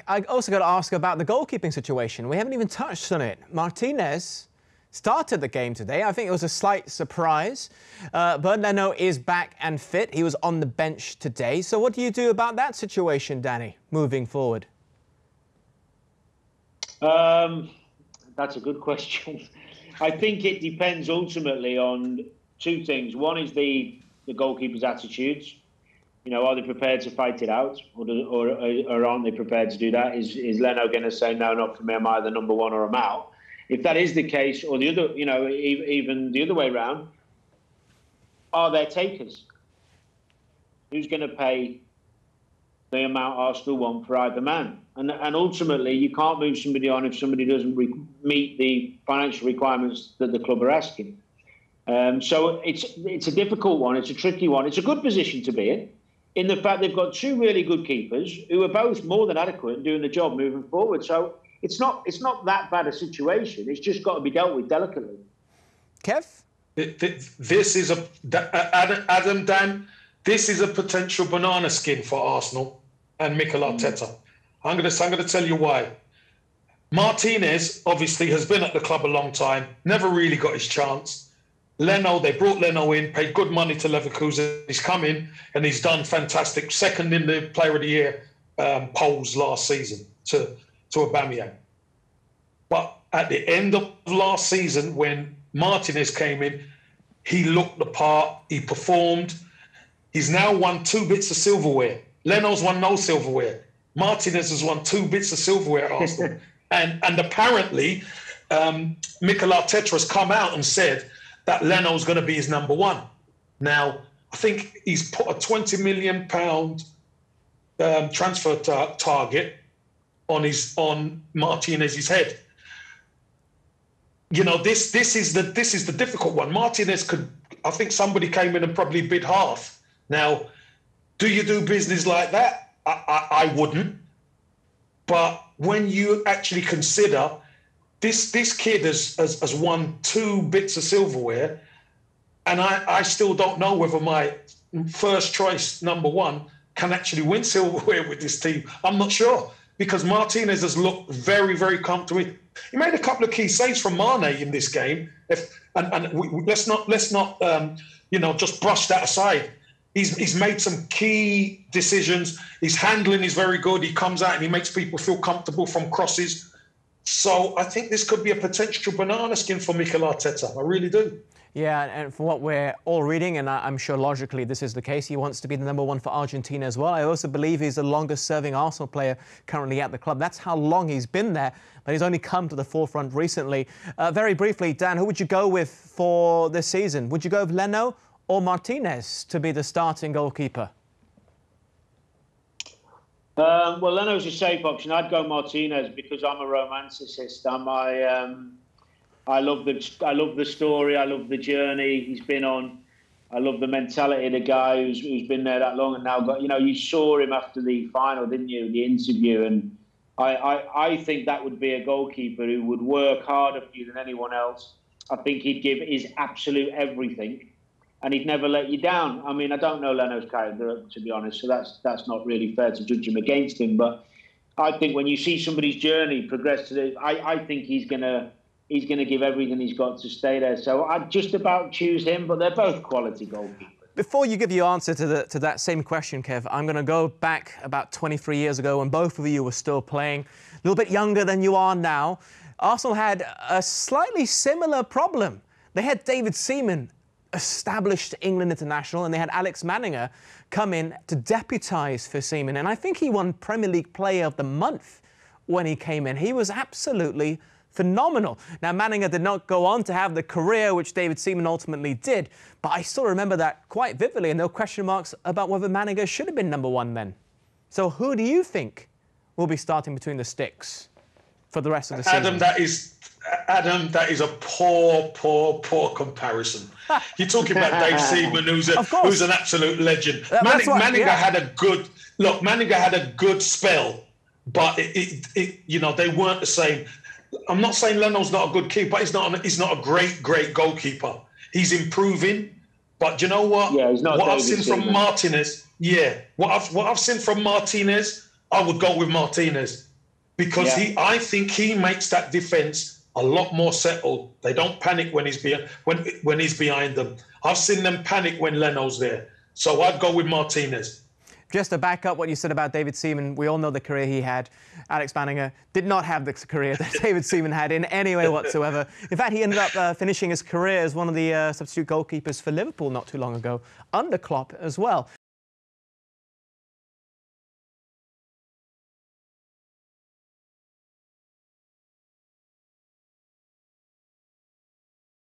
I also got to ask about the goalkeeping situation. We haven't even touched on it. Martinez started the game today. I think it was a slight surprise. But Leno is back and fit. He was on the bench today. So what do you do about that situation, Danny, moving forward? That's a good question. I think it depends ultimately on two things. One is the goalkeeper's attitudes. You know, are they prepared to fight it out, or aren't they prepared to do that? Is Leno going to say, no, not for me, I'm either number one or I'm out? If that is the case, or the other, you know, even the other way around, are there takers? Who's going to pay the amount Arsenal want for either man? And ultimately, you can't move somebody on if somebody doesn't meet the financial requirements that the club are asking. So it's a difficult one. It's a tricky one. It's a good position to be in the fact they've got two really good keepers who are both more than adequate in doing the job moving forward. So it's not that bad a situation. It's just got to be dealt with delicately. Kev? This is Adam, Dan, this is a potential banana skin for Arsenal and Mikel Arteta. I'm going to tell you why. Martinez obviously has been at the club a long time, never really got his chance. Leno, they brought Leno in, paid good money to Leverkusen. He's come in and he's done fantastic. Second in the Player of the Year polls last season to Aubameyang. But at the end of last season, when Martinez came in, he looked the part, he performed. He's now won 2 bits of silverware. Leno's won no silverware. Martinez has won 2 bits of silverware at Arsenal. and apparently, Mikel Arteta has come out and said that Leno's going to be his number one. Now, I think he's put a £20 million transfer target on Martinez's head. You know, this is the difficult one. Martinez could, I think somebody came in and probably bid half. Now, do you do business like that? I wouldn't. But when you actually consider this kid has won 2 bits of silverware, and I still don't know whether my first choice number one can actually win silverware with this team. I'm not sure, because Martinez has looked very, very comfortable. He made a couple of key saves from Mane in this game. Let's not just brush that aside. He's made some key decisions. His handling is very good. He comes out and he makes people feel comfortable from crosses. So I think this could be a potential banana skin for Mikel Arteta. I really do. Yeah, and for what we're all reading, and I'm sure logically this is the case, he wants to be the number one for Argentina as well. I also believe he's the longest-serving Arsenal player currently at the club. That's how long he's been there, but he's only come to the forefront recently. Very briefly, Dan, who would you go with for this season? Would you go with Leno or Martinez to be the starting goalkeeper? Well, Leno's a safe option. I'd go Martinez because I'm a romanticist. I love the story. I love the journey he's been on. I love the mentality of the guy who's been there that long and now got. You know, you saw him after the final, didn't you? The interview, and I think that would be a goalkeeper who would work harder for you than anyone else. I think he'd give his absolute everything, and he'd never let you down. I mean, I don't know Leno's character, to be honest, so that's not really fair to judge him against him. But I think when you see somebody's journey progress to this, I think he's gonna give everything he's got to stay there. So I'd just about choose him, but they're both quality goalkeepers. Before you give your answer to that same question, Kev, I'm going to go back about 23 years ago when both of you were still playing, a little bit younger than you are now. Arsenal had a slightly similar problem. They had David Seaman, established England international, and they had Alex Manninger come in to deputise for Seaman. And I think he won Premier League Player of the Month when he came in. He was absolutely phenomenal. Now, Manninger did not go on to have the career which David Seaman ultimately did, but I still remember that quite vividly, and there were question marks about whether Manninger should have been number one then. So who do you think will be starting between the sticks for the rest of the season? Adam, that is a poor comparison. You're talking about Dave Seaman, who's an absolute legend. Manninger had a good spell, but they weren't the same. I'm not saying Leno's not a good keeper. He's not a great goalkeeper. He's improving, but you know what? Yeah, he's not. What I've seen from Martinez, what I've seen from Martinez, I would go with Martinez because I think he makes that defence a lot more settled. They don't panic when he's behind them. I've seen them panic when Leno's there. So I'd go with Martinez. Just to back up what you said about David Seaman, we all know the career he had. Alex Banninger did not have the career that David Seaman had in any way whatsoever. In fact, he ended up finishing his career as one of the substitute goalkeepers for Liverpool not too long ago, under Klopp as well.